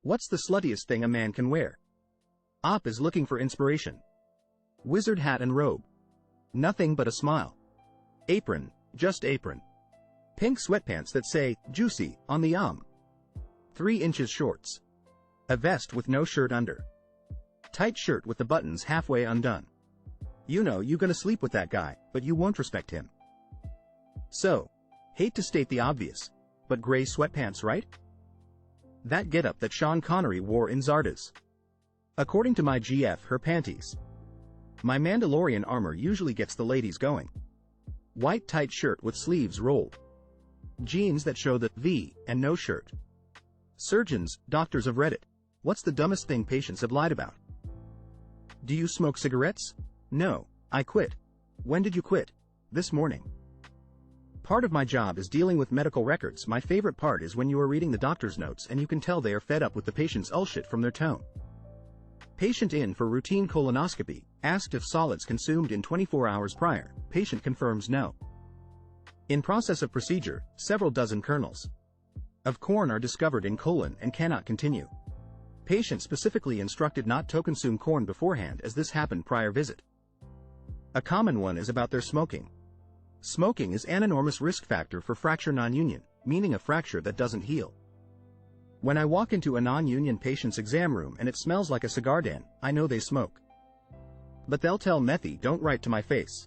What's the sluttiest thing a man can wear? Op is looking for inspiration. Wizard hat and robe. Nothing but a smile. Apron, just apron. Pink sweatpants that say, juicy, on the 3 inches shorts. A vest with no shirt under. Tight shirt with the buttons halfway undone. You know you gonna sleep with that guy, but you won't respect him. So, hate to state the obvious, but gray sweatpants, right? That getup that Sean Connery wore in Zardoz. According to my GF, her panties. My Mandalorian armor usually gets the ladies going. White tight shirt with sleeves rolled. Jeans that show the V and no shirt. Surgeons, doctors of Reddit. What's the dumbest thing patients have lied about? Do you smoke cigarettes? No, I quit. When did you quit? This morning. Part of my job is dealing with medical records. My favorite part is when you are reading the doctor's notes and you can tell they are fed up with the patient's bullshit from their tone. Patient in for routine colonoscopy, asked if solids consumed in 24 hours prior, patient confirms no. In process of procedure, several dozen kernels of corn are discovered in colon and cannot continue. Patient specifically instructed not to consume corn beforehand as this happened prior visit. A common one is about their smoking. Smoking is an enormous risk factor for fracture non-union, meaning a fracture that doesn't heal. When I walk into a non-union patient's exam room and it smells like a cigar den, I know they smoke. But they'll tell Methy don't write to my face.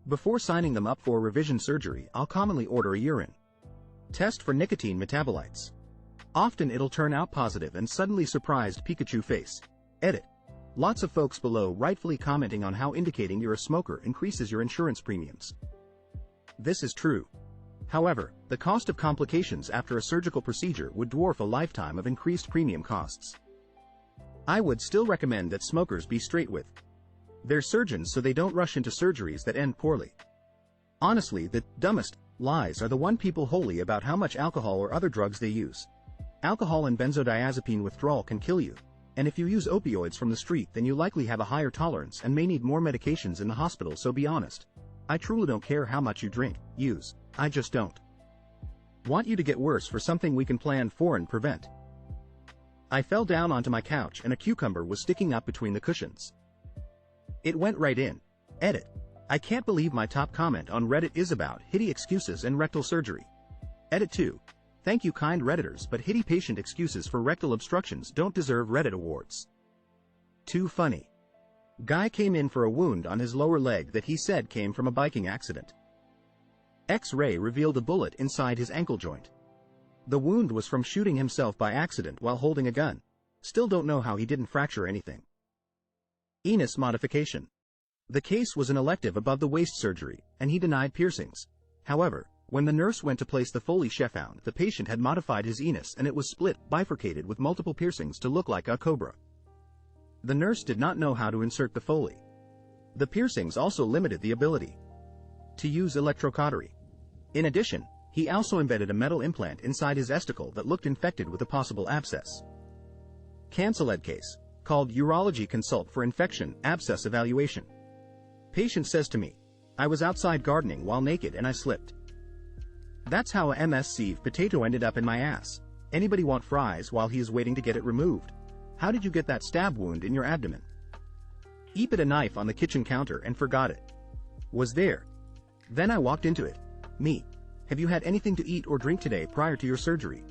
Before signing them up for revision surgery, I'll commonly order a urine test for nicotine metabolites. Often it'll turn out positive and suddenly surprised Pikachu face. Edit. Lots of folks below rightfully commenting on how indicating you're a smoker increases your insurance premiums. This is true. However, the cost of complications after a surgical procedure would dwarf a lifetime of increased premium costs. I would still recommend that smokers be straight with their surgeons so they don't rush into surgeries that end poorly. Honestly, the dumbest lies are the one people wholly about how much alcohol or other drugs they use. Alcohol and benzodiazepine withdrawal can kill you, and if you use opioids from the street then you likely have a higher tolerance and may need more medications in the hospital, so be honest. I truly don't care how much you drink, use, I just don't want you to get worse for something we can plan for and prevent. I fell down onto my couch and a cucumber was sticking up between the cushions. It went right in. Edit. I can't believe my top comment on Reddit is about hitty excuses and rectal surgery. Edit 2. Thank you kind Redditors, but hitty patient excuses for rectal obstructions don't deserve Reddit awards. Too funny. Guy came in for a wound on his lower leg that he said came from a biking accident. X-ray revealed a bullet inside his ankle joint. The wound was from shooting himself by accident while holding a gun. Still don't know how he didn't fracture anything. Anus modification. The case was an elective above-the-waist surgery, and he denied piercings. However, when the nurse went to place the Foley, she found the patient had modified his anus and it was split, bifurcated with multiple piercings to look like a cobra. The nurse did not know how to insert the Foley. The piercings also limited the ability to use electrocautery. In addition, he also embedded a metal implant inside his testicle that looked infected with a possible abscess. Cancel-ed case, called Urology Consult for Infection, Abscess Evaluation. Patient says to me, I was outside gardening while naked and I slipped. That's how a MSC potato ended up in my ass. Anybody want fries while he is waiting to get it removed? How did you get that stab wound in your abdomen? Eat a knife on the kitchen counter and forgot it. Was there. Then I walked into it. Me. Have you had anything to eat or drink today prior to your surgery?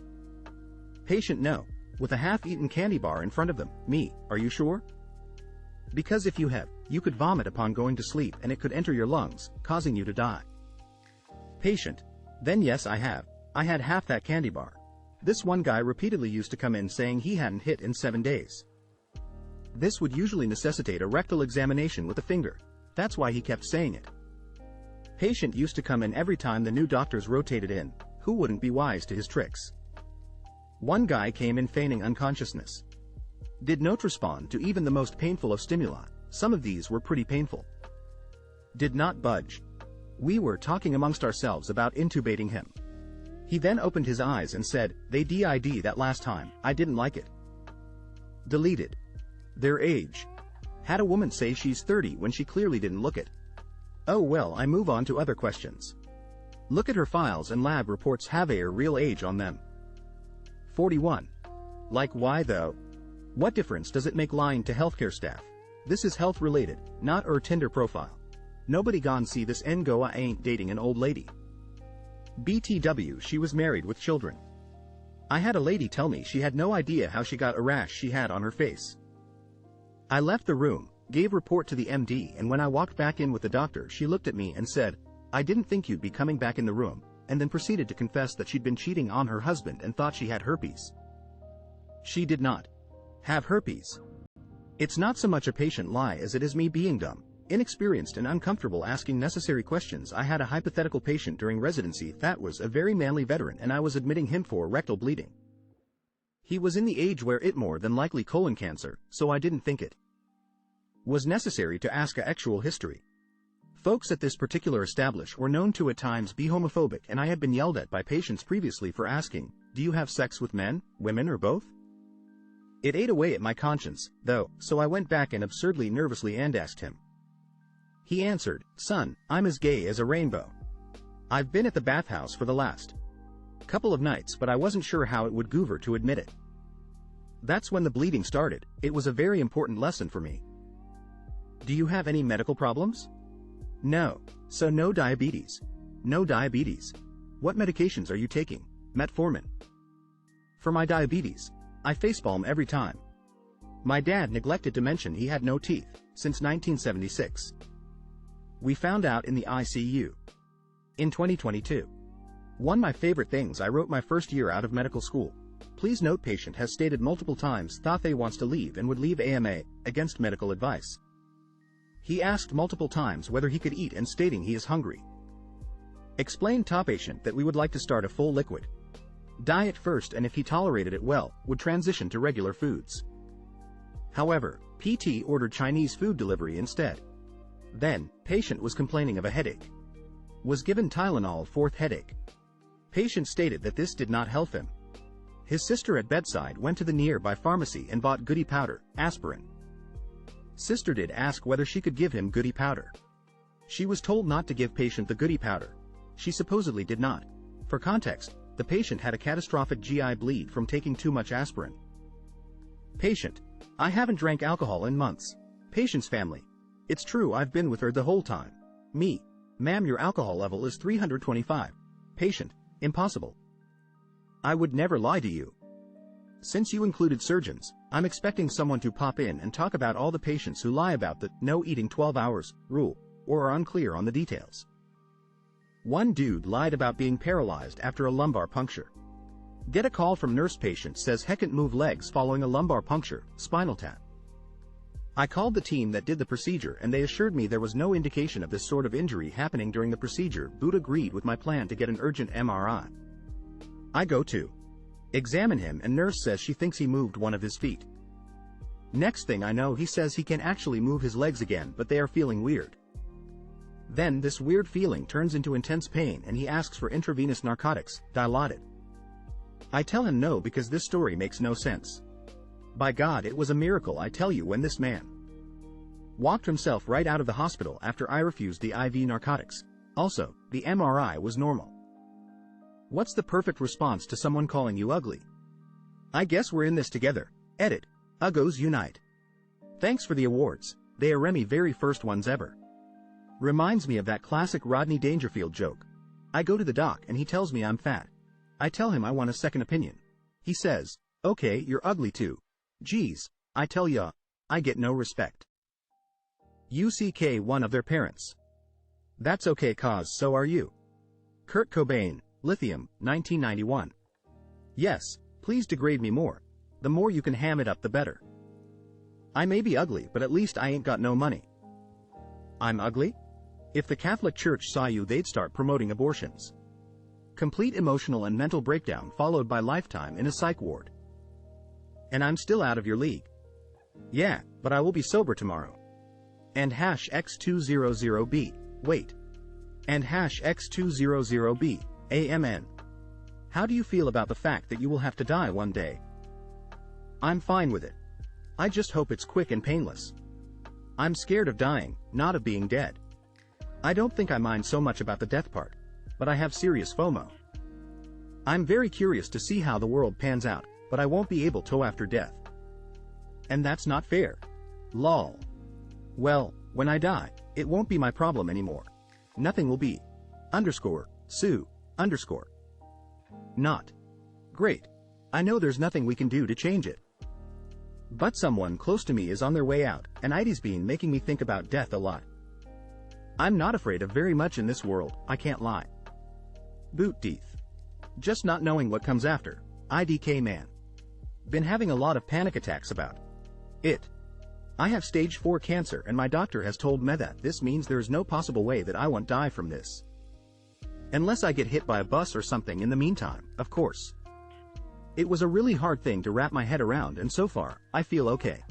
Patient no. With a half-eaten candy bar in front of them. Me. Are you sure? Because if you have, you could vomit upon going to sleep and it could enter your lungs, causing you to die. Patient. Then yes I have. I had half that candy bar. This one guy repeatedly used to come in saying he hadn't hit in 7 days. This would usually necessitate a rectal examination with a finger. That's why he kept saying it. Patient used to come in every time the new doctors rotated in. Who wouldn't be wise to his tricks? One guy came in feigning unconsciousness. Did not respond to even the most painful of stimuli. Some of these were pretty painful. Did not budge. We were talking amongst ourselves about intubating him. He then opened his eyes and said, they did that last time, I didn't like it. Deleted. Their age. Had a woman say she's 30 when she clearly didn't look it. Oh well, I move on to other questions. Look at her files and lab reports have a real age on them. 41. Like why though? What difference does it make lying to healthcare staff? This is health related, not Tinder profile. Nobody gon' see this and go I ain't dating an old lady. BTW she was married with children. I had a lady tell me she had no idea how she got a rash she had on her face. I left the room, gave report to the MD, and when I walked back in with the doctor she looked at me and said, "I didn't think you'd be coming back in the room," and then proceeded to confess that she'd been cheating on her husband and thought she had herpes. She did not have herpes. It's not so much a patient lie as it is me being dumb, inexperienced and uncomfortable asking necessary questions. I had a hypothetical patient during residency that was a very manly veteran and I was admitting him for rectal bleeding. He was in the age where it more than likely colon cancer, so I didn't think it was necessary to ask a actual history. Folks at this particular establishment were known to at times be homophobic and I had been yelled at by patients previously for asking, "Do you have sex with men, women or both?" It ate away at my conscience, though, so I went back and absurdly nervously and asked him. He answered, "Son, I'm as gay as a rainbow. I've been at the bathhouse for the last couple of nights but I wasn't sure how it would goover to admit it." That's when the bleeding started. It was a very important lesson for me. Do you have any medical problems? No. So no diabetes. No diabetes. What medications are you taking? Metformin. For my diabetes, I facepalm every time. My dad neglected to mention he had no teeth since 1976. We found out in the ICU in 2022. One of my favorite things I wrote my first year out of medical school. Please note patient has stated multiple times thought they wants to leave and would leave AMA against medical advice. He asked multiple times whether he could eat and stating he is hungry. Explained to patient that we would like to start a full liquid diet first and if he tolerated it well, would transition to regular foods. However, PT ordered Chinese food delivery instead. Then, patient was complaining of a headache. Was given Tylenol for headache. Patient stated that this did not help him. His sister at bedside went to the nearby pharmacy and bought goody powder, aspirin. Sister did ask whether she could give him goody powder. She was told not to give patient the goody powder. She supposedly did not. For context, the patient had a catastrophic GI bleed from taking too much aspirin. Patient: I haven't drank alcohol in months. Patient's family: it's true I've been with her the whole time. Me: ma'am, your alcohol level is 325. Patient: impossible. I would never lie to you. Since you included surgeons, I'm expecting someone to pop in and talk about all the patients who lie about the no eating 12 hours rule, or are unclear on the details. One dude lied about being paralyzed after a lumbar puncture. Get a call from nurse patient says he can't move legs following a lumbar puncture, spinal tap. I called the team that did the procedure and they assured me there was no indication of this sort of injury happening during the procedure. Boot agreed with my plan to get an urgent MRI. I go to examine him and nurse says she thinks he moved one of his feet. Next thing I know he says he can actually move his legs again but they are feeling weird. Then this weird feeling turns into intense pain and he asks for intravenous narcotics, Dilaudid. I tell him no because this story makes no sense. By God, it was a miracle I tell you when this man walked himself right out of the hospital after I refused the IV narcotics. Also, the MRI was normal. What's the perfect response to someone calling you ugly? I guess we're in this together. Edit. Uggos unite. Thanks for the awards. They are Remy very first ones ever. Reminds me of that classic Rodney Dangerfield joke. I go to the doc and he tells me I'm fat. I tell him I want a second opinion. He says, "Okay, you're ugly too." Geez, I tell ya, I get no respect. UCK one of their parents. That's okay cause so are you. Kurt Cobain, Lithium, 1991. Yes, please degrade me more. The more you can ham it up the better. I may be ugly but at least I ain't got no money. I'm ugly? If the Catholic Church saw you they'd start promoting abortions. Complete emotional and mental breakdown followed by lifetime in a psych ward. And I'm still out of your league. Yeah, but I will be sober tomorrow. And #X200B. Wait. And #X200B. AMN. How do you feel about the fact that you will have to die one day? I'm fine with it. I just hope it's quick and painless. I'm scared of dying, not of being dead. I don't think I mind so much about the death part, but I have serious FOMO. I'm very curious to see how the world pans out. but I won't be able to after death. And that's not fair. Lol. Well, when I die, it won't be my problem anymore. Nothing will be. Sue. Not. Great. I know there's nothing we can do to change it. But someone close to me is on their way out, and ID's been making me think about death a lot. I'm not afraid of very much in this world, I can't lie. Boot teeth. Just not knowing what comes after. IDK man. Been having a lot of panic attacks about it. I have stage 4 cancer and my doctor has told me that this means there is no possible way that I won't die from this. Unless I get hit by a bus or something in the meantime, of course. It was a really hard thing to wrap my head around and so far, I feel okay.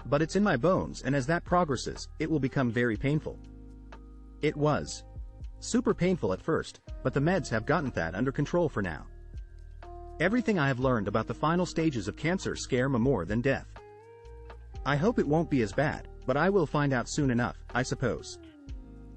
But it's in my bones and as that progresses, it will become very painful. It was super painful at first, but the meds have gotten that under control for now. Everything I have learned about the final stages of cancer scare me more than death. I hope it won't be as bad, but I will find out soon enough, I suppose.